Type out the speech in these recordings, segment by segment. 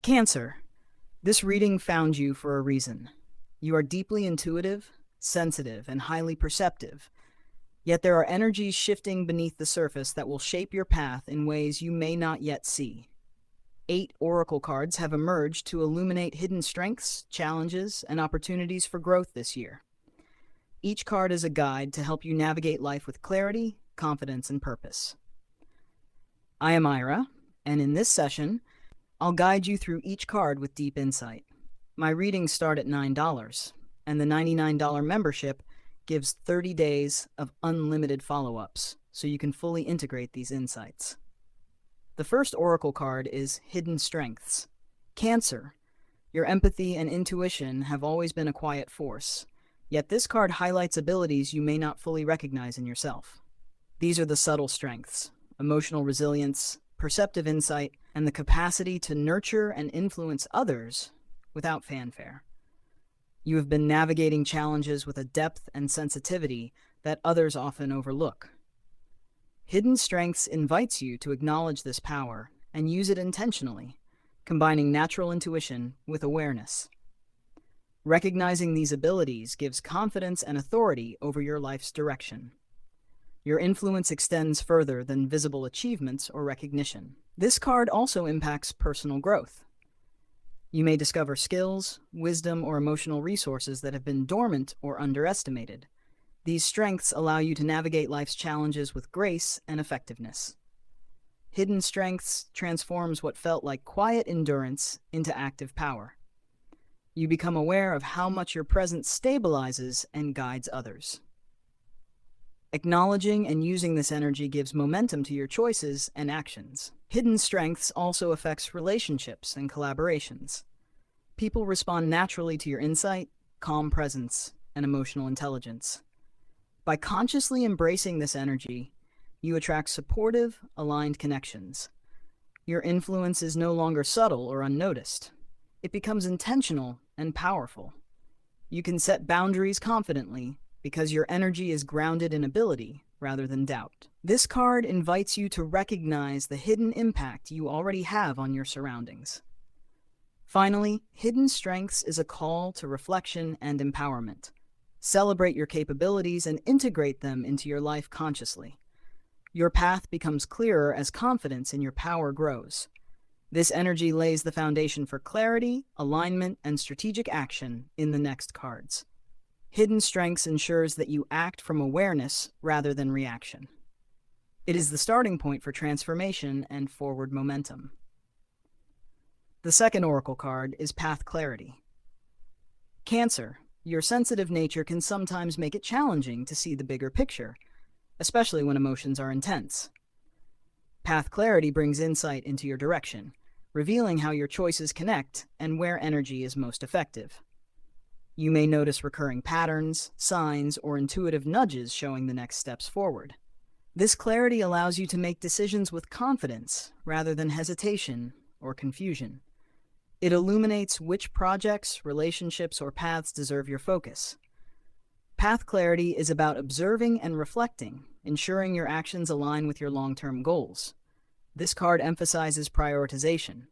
Cancer. This reading found you for a reason. You are deeply intuitive, sensitive, and highly perceptive. Yet there are energies shifting beneath the surface that will shape your path in ways you may not yet see. 8 oracle cards have emerged to illuminate hidden strengths, challenges, and opportunities for growth this year. Each card is a guide to help you navigate life with clarity, confidence, and purpose. I am Ira, and in this session, I'll guide you through each card with deep insight. My readings start at $9, and the $99 membership gives 30 days of unlimited follow-ups, so you can fully integrate these insights. The first oracle card is Hidden Strengths. Cancer. Your empathy and intuition have always been a quiet force, yet this card highlights abilities you may not fully recognize in yourself. These are the subtle strengths: emotional resilience, perceptive insight, and the capacity to nurture and influence others without fanfare. You have been navigating challenges with a depth and sensitivity that others often overlook. Hidden Strengths invites you to acknowledge this power and use it intentionally, combining natural intuition with awareness. Recognizing these abilities gives confidence and authority over your life's direction. Your influence extends further than visible achievements or recognition. This card also impacts personal growth. You may discover skills, wisdom, or emotional resources that have been dormant or underestimated. These strengths allow you to navigate life's challenges with grace and effectiveness. Hidden Strengths transforms what felt like quiet endurance into active power. You become aware of how much your presence stabilizes and guides others. Acknowledging and using this energy gives momentum to your choices and actions. Hidden Strengths also affects relationships and collaborations. People respond naturally to your insight, calm presence, and emotional intelligence. By consciously embracing this energy, you attract supportive, aligned connections. Your influence is no longer subtle or unnoticed. It becomes intentional and powerful. You can set boundaries confidently because your energy is grounded in ability rather than doubt. This card invites you to recognize the hidden impact you already have on your surroundings. Finally, Hidden Strengths is a call to reflection and empowerment. Celebrate your capabilities and integrate them into your life consciously. Your path becomes clearer as confidence in your power grows. This energy lays the foundation for clarity, alignment, and strategic action in the next cards. Hidden Strengths ensures that you act from awareness rather than reaction. It is the starting point for transformation and forward momentum. The second oracle card is Path Clarity. Cancer. Your sensitive nature can sometimes make it challenging to see the bigger picture, especially when emotions are intense. Path Clarity brings insight into your direction, revealing how your choices connect and where energy is most effective. You may notice recurring patterns, signs, or intuitive nudges showing the next steps forward. This clarity allows you to make decisions with confidence rather than hesitation or confusion. It illuminates which projects, relationships, or paths deserve your focus. Path Clarity is about observing and reflecting, ensuring your actions align with your long-term goals. This card emphasizes prioritization.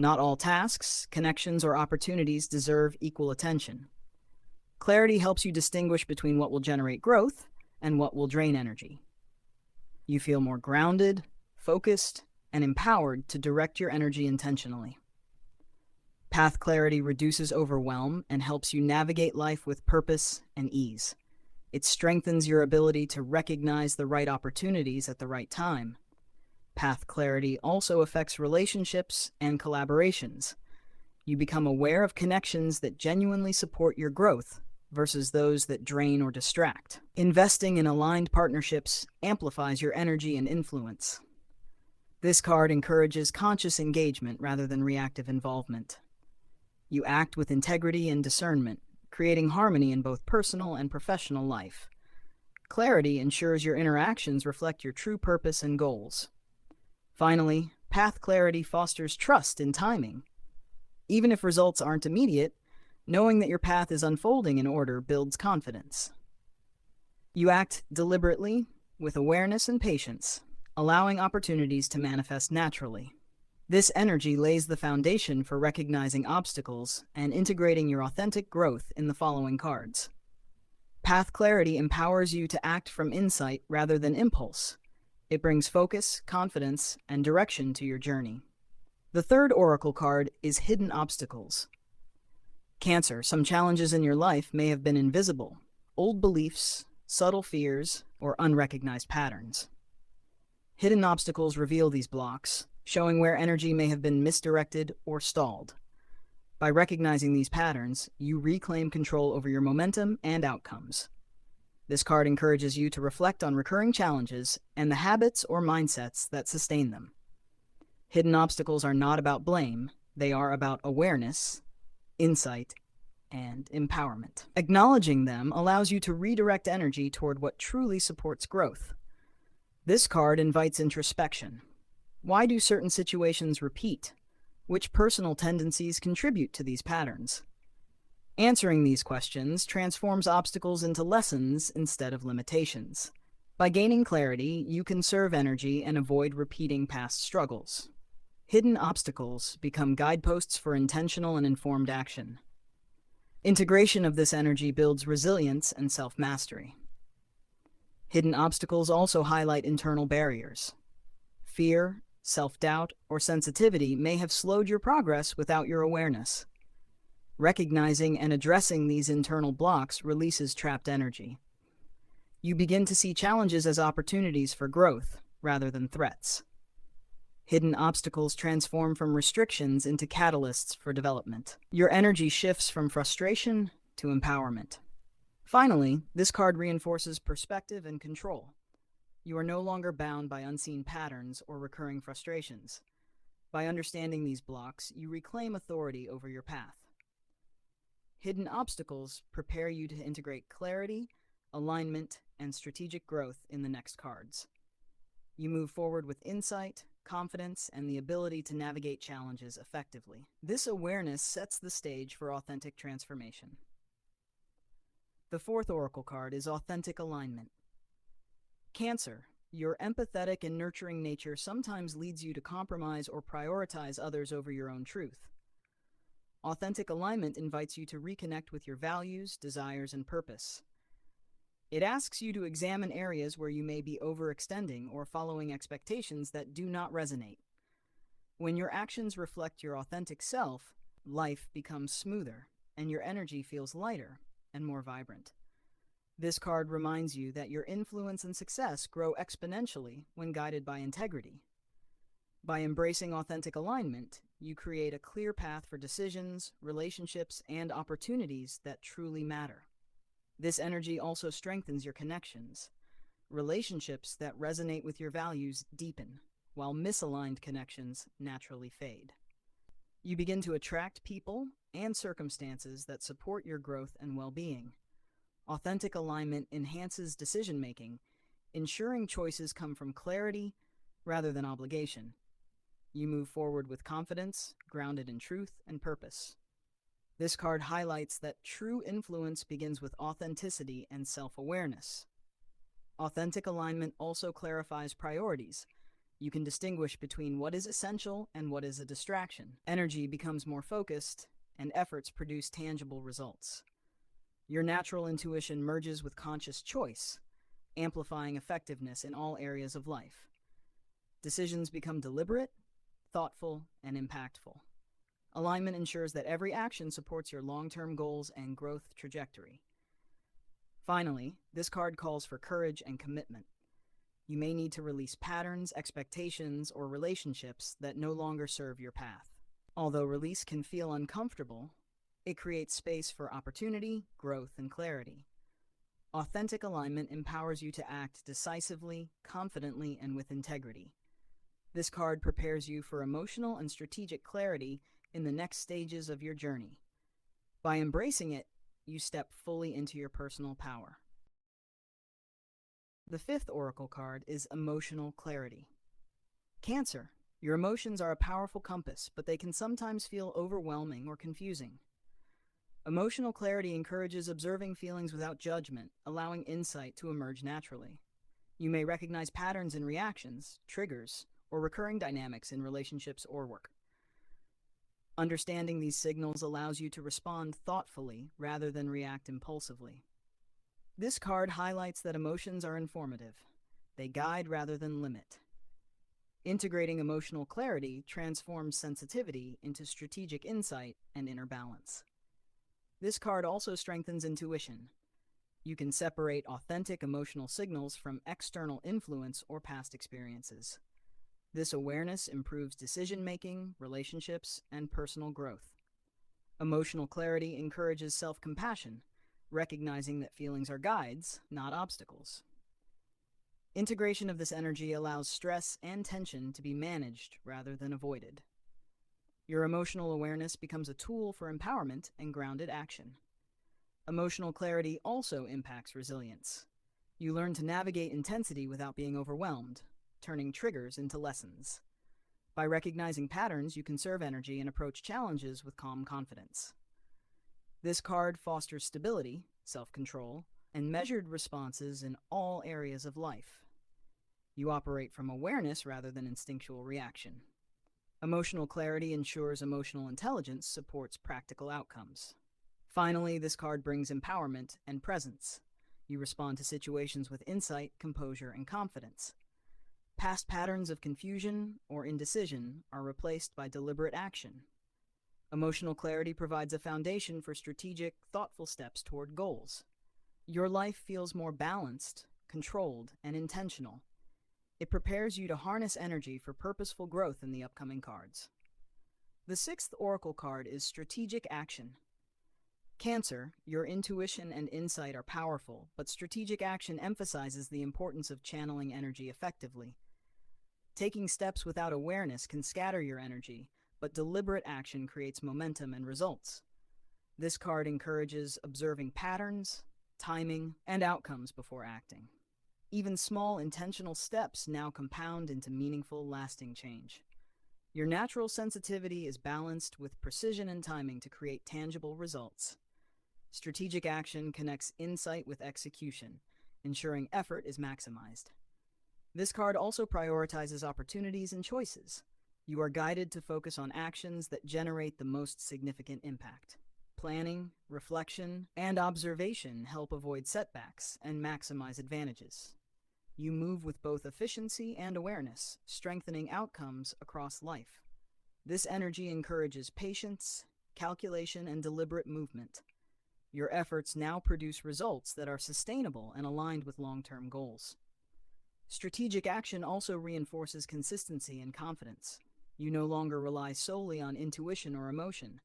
Not all tasks, connections, or opportunities deserve equal attention. Clarity helps you distinguish between what will generate growth and what will drain energy. You feel more grounded, focused, and empowered to direct your energy intentionally. Path Clarity reduces overwhelm and helps you navigate life with purpose and ease. It strengthens your ability to recognize the right opportunities at the right time. Path Clarity also affects relationships and collaborations. You become aware of connections that genuinely support your growth versus those that drain or distract. Investing in aligned partnerships amplifies your energy and influence. This card encourages conscious engagement rather than reactive involvement. You act with integrity and discernment, creating harmony in both personal and professional life. Clarity ensures your interactions reflect your true purpose and goals. Finally, Path Clarity fosters trust in timing. Even if results aren't immediate, knowing that your path is unfolding in order builds confidence. You act deliberately, with awareness and patience, allowing opportunities to manifest naturally. This energy lays the foundation for recognizing obstacles and integrating your authentic growth in the following cards. Path clarity empowers you to act from insight rather than impulse. It brings focus, confidence, and direction to your journey. The third oracle card is hidden obstacles. Cancer, some challenges in your life may have been invisible, old beliefs, subtle fears, or unrecognized patterns. Hidden obstacles reveal these blocks, showing where energy may have been misdirected or stalled. By recognizing these patterns, you reclaim control over your momentum and outcomes. This card encourages you to reflect on recurring challenges and the habits or mindsets that sustain them. Hidden obstacles are not about blame, they are about awareness, insight, and empowerment. Acknowledging them allows you to redirect energy toward what truly supports growth. This card invites introspection. Why do certain situations repeat? Which personal tendencies contribute to these patterns? Answering these questions transforms obstacles into lessons instead of limitations. By gaining clarity, you conserve energy and avoid repeating past struggles. Hidden obstacles become guideposts for intentional and informed action. Integration of this energy builds resilience and self-mastery. Hidden obstacles also highlight internal barriers. Fear, self-doubt, or sensitivity may have slowed your progress without your awareness. Recognizing and addressing these internal blocks releases trapped energy. You begin to see challenges as opportunities for growth rather than threats. Hidden obstacles transform from restrictions into catalysts for development. Your energy shifts from frustration to empowerment. Finally, this card reinforces perspective and control. You are no longer bound by unseen patterns or recurring frustrations. By understanding these blocks, you reclaim authority over your path. Hidden obstacles prepare you to integrate clarity, alignment, and strategic growth in the next cards. You move forward with insight, confidence, and the ability to navigate challenges effectively. This awareness sets the stage for authentic transformation. The fourth oracle card is authentic alignment. Cancer, your empathetic and nurturing nature sometimes leads you to compromise or prioritize others over your own truth. Authentic alignment invites you to reconnect with your values, desires, and purpose. It asks you to examine areas where you may be overextending or following expectations that do not resonate. When your actions reflect your authentic self, life becomes smoother, and your energy feels lighter and more vibrant. This card reminds you that your influence and success grow exponentially when guided by integrity. By embracing authentic alignment, you create a clear path for decisions, relationships, and opportunities that truly matter. This energy also strengthens your connections. Relationships that resonate with your values deepen, while misaligned connections naturally fade. You begin to attract people and circumstances that support your growth and well-being. Authentic alignment enhances decision-making, ensuring choices come from clarity rather than obligation. You move forward with confidence, grounded in truth and purpose. This card highlights that true influence begins with authenticity and self-awareness. Authentic alignment also clarifies priorities. You can distinguish between what is essential and what is a distraction. Energy becomes more focused, and efforts produce tangible results. Your natural intuition merges with conscious choice, amplifying effectiveness in all areas of life. Decisions become deliberate, thoughtful, and impactful. Alignment ensures that every action supports your long-term goals and growth trajectory. Finally, this card calls for courage and commitment. You may need to release patterns, expectations, or relationships that no longer serve your path. Although release can feel uncomfortable, it creates space for opportunity, growth, and clarity. Authentic alignment empowers you to act decisively, confidently, and with integrity. This card prepares you for emotional and strategic clarity in the next stages of your journey. By embracing it, you step fully into your personal power. The fifth oracle card is emotional clarity. Cancer, your emotions are a powerful compass, but they can sometimes feel overwhelming or confusing. Emotional clarity encourages observing feelings without judgment, allowing insight to emerge naturally. You may recognize patterns in reactions, triggers, or recurring dynamics in relationships or work. Understanding these signals allows you to respond thoughtfully rather than react impulsively. This card highlights that emotions are informative. They guide rather than limit. Integrating emotional clarity transforms sensitivity into strategic insight and inner balance. This card also strengthens intuition. You can separate authentic emotional signals from external influence or past experiences. This awareness improves decision-making, relationships, and personal growth. Emotional clarity encourages self-compassion, recognizing that feelings are guides, not obstacles. Integration of this energy allows stress and tension to be managed rather than avoided. Your emotional awareness becomes a tool for empowerment and grounded action. Emotional clarity also impacts resilience. You learn to navigate intensity without being overwhelmed, turning triggers into lessons. By recognizing patterns, you conserve energy and approach challenges with calm confidence. This card fosters stability, self-control, and measured responses in all areas of life. You operate from awareness rather than instinctual reaction. Emotional clarity ensures emotional intelligence supports practical outcomes. Finally, this card brings empowerment and presence. You respond to situations with insight, composure, and confidence. Past patterns of confusion or indecision are replaced by deliberate action. Emotional clarity provides a foundation for strategic, thoughtful steps toward goals. Your life feels more balanced, controlled, and intentional. It prepares you to harness energy for purposeful growth in the upcoming cards. The sixth oracle card is strategic action. Cancer, your intuition and insight are powerful, but strategic action emphasizes the importance of channeling energy effectively. Taking steps without awareness can scatter your energy, but deliberate action creates momentum and results. This card encourages observing patterns, timing, and outcomes before acting. Even small intentional steps now compound into meaningful, lasting change. Your natural sensitivity is balanced with precision and timing to create tangible results. Strategic action connects insight with execution, ensuring effort is maximized. This card also prioritizes opportunities and choices. You are guided to focus on actions that generate the most significant impact. Planning, reflection, and observation help avoid setbacks and maximize advantages. You move with both efficiency and awareness, strengthening outcomes across life. This energy encourages patience, calculation, and deliberate movement. Your efforts now produce results that are sustainable and aligned with long-term goals. Strategic action also reinforces consistency and confidence. You no longer rely solely on intuition or emotion.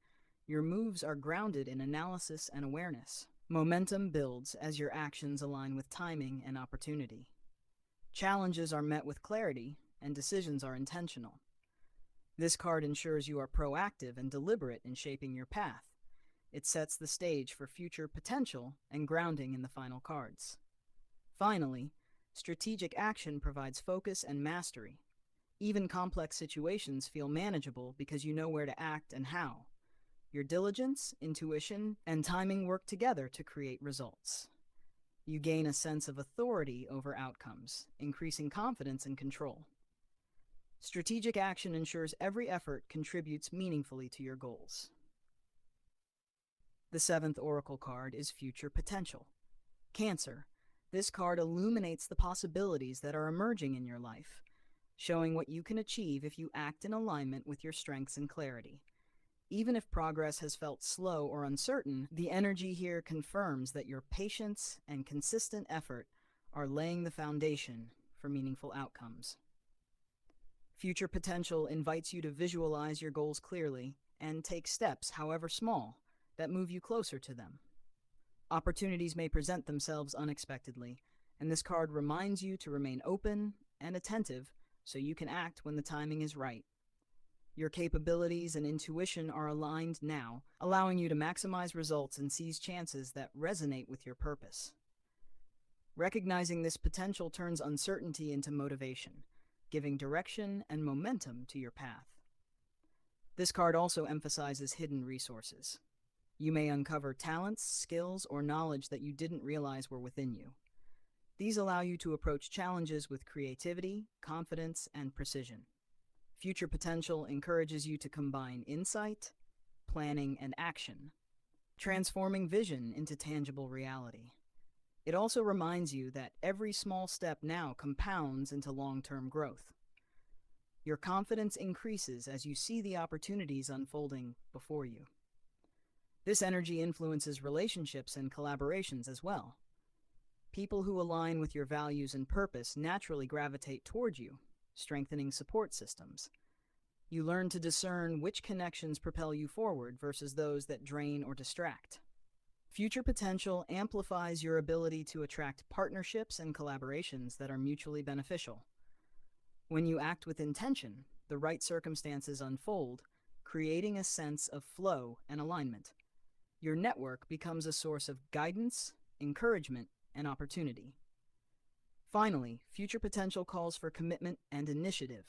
Your moves are grounded in analysis and awareness. Momentum builds as your actions align with timing and opportunity. Challenges are met with clarity, and decisions are intentional. This card ensures you are proactive and deliberate in shaping your path. It sets the stage for future potential and grounding in the final cards. Finally, strategic action provides focus and mastery. Even complex situations feel manageable because you know where to act and how. Your diligence, intuition, and timing work together to create results. You gain a sense of authority over outcomes, increasing confidence and control. Strategic action ensures every effort contributes meaningfully to your goals. The seventh oracle card is Future Potential. Cancer. This card illuminates the possibilities that are emerging in your life, showing what you can achieve if you act in alignment with your strengths and clarity. Even if progress has felt slow or uncertain, the energy here confirms that your patience and consistent effort are laying the foundation for meaningful outcomes. Future Potential invites you to visualize your goals clearly and take steps, however small, that move you closer to them. Opportunities may present themselves unexpectedly, and this card reminds you to remain open and attentive so you can act when the timing is right. Your capabilities and intuition are aligned now, allowing you to maximize results and seize chances that resonate with your purpose. Recognizing this potential turns uncertainty into motivation, giving direction and momentum to your path. This card also emphasizes hidden resources. You may uncover talents, skills, or knowledge that you didn't realize were within you. These allow you to approach challenges with creativity, confidence, and precision. Future potential encourages you to combine insight, planning, and action, transforming vision into tangible reality. It also reminds you that every small step now compounds into long-term growth. Your confidence increases as you see the opportunities unfolding before you. This energy influences relationships and collaborations as well. People who align with your values and purpose naturally gravitate toward you, strengthening support systems. You learn to discern which connections propel you forward versus those that drain or distract. Future potential amplifies your ability to attract partnerships and collaborations that are mutually beneficial. When you act with intention, the right circumstances unfold, creating a sense of flow and alignment. Your network becomes a source of guidance, encouragement, and opportunity. Finally, future potential calls for commitment and initiative.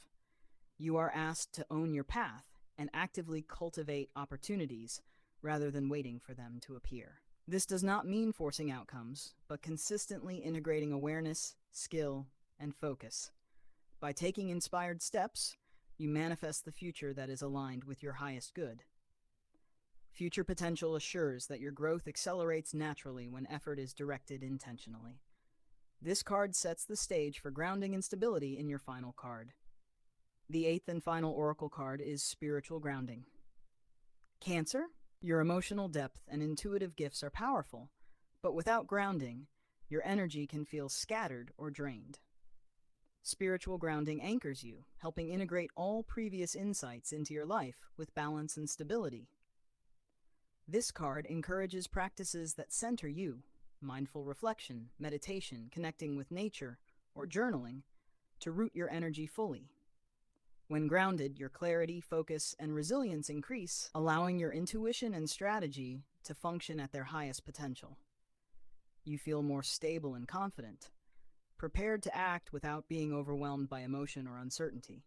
You are asked to own your path and actively cultivate opportunities rather than waiting for them to appear. This does not mean forcing outcomes, but consistently integrating awareness, skill, and focus. By taking inspired steps, you manifest the future that is aligned with your highest good. Future potential assures that your growth accelerates naturally when effort is directed intentionally. This card sets the stage for grounding and stability in your final card. The eighth and final oracle card is spiritual grounding. Cancer, your emotional depth and intuitive gifts are powerful, but without grounding, your energy can feel scattered or drained. Spiritual grounding anchors you, helping integrate all previous insights into your life with balance and stability. This card encourages practices that center you, mindful reflection, meditation, connecting with nature, or journaling, to root your energy fully. When grounded, your clarity, focus, and resilience increase, allowing your intuition and strategy to function at their highest potential. You feel more stable and confident, prepared to act without being overwhelmed by emotion or uncertainty.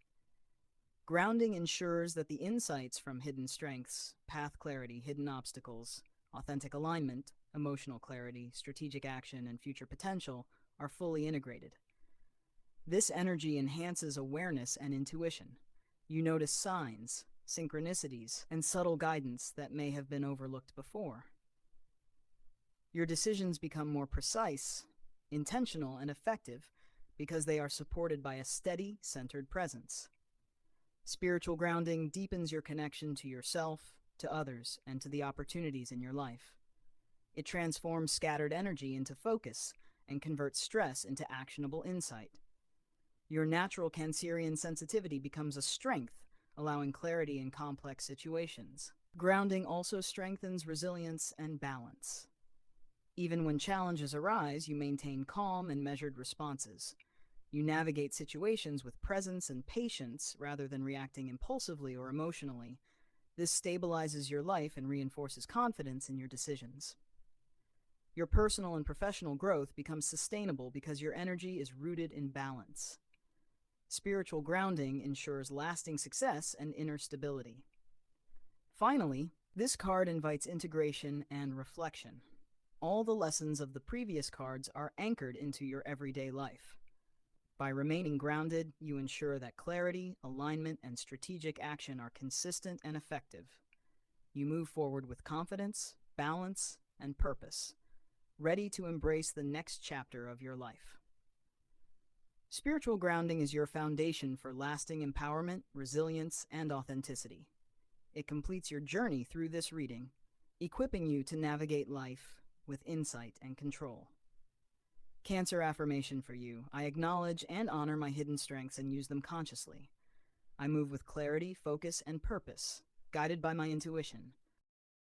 Grounding ensures that the insights from hidden strengths, path clarity, hidden obstacles, authentic alignment, emotional clarity, strategic action, and future potential are fully integrated. This energy enhances awareness and intuition. You notice signs, synchronicities, and subtle guidance that may have been overlooked before. Your decisions become more precise, intentional, and effective because they are supported by a steady, centered presence. Spiritual grounding deepens your connection to yourself, to others, and to the opportunities in your life. It transforms scattered energy into focus and converts stress into actionable insight. Your natural Cancerian sensitivity becomes a strength, allowing clarity in complex situations. Grounding also strengthens resilience and balance. Even when challenges arise, you maintain calm and measured responses. You navigate situations with presence and patience rather than reacting impulsively or emotionally. This stabilizes your life and reinforces confidence in your decisions. Your personal and professional growth becomes sustainable because your energy is rooted in balance. Spiritual grounding ensures lasting success and inner stability. Finally, this card invites integration and reflection. All the lessons of the previous cards are anchored into your everyday life. By remaining grounded, you ensure that clarity, alignment, and strategic action are consistent and effective. You move forward with confidence, balance, and purpose, ready to embrace the next chapter of your life. Spiritual grounding is your foundation for lasting empowerment, resilience, and authenticity. It completes your journey through this reading, equipping you to navigate life with insight and control. Cancer affirmation for you. I acknowledge and honor my hidden strengths and use them consciously. I move with clarity, focus, and purpose, guided by my intuition.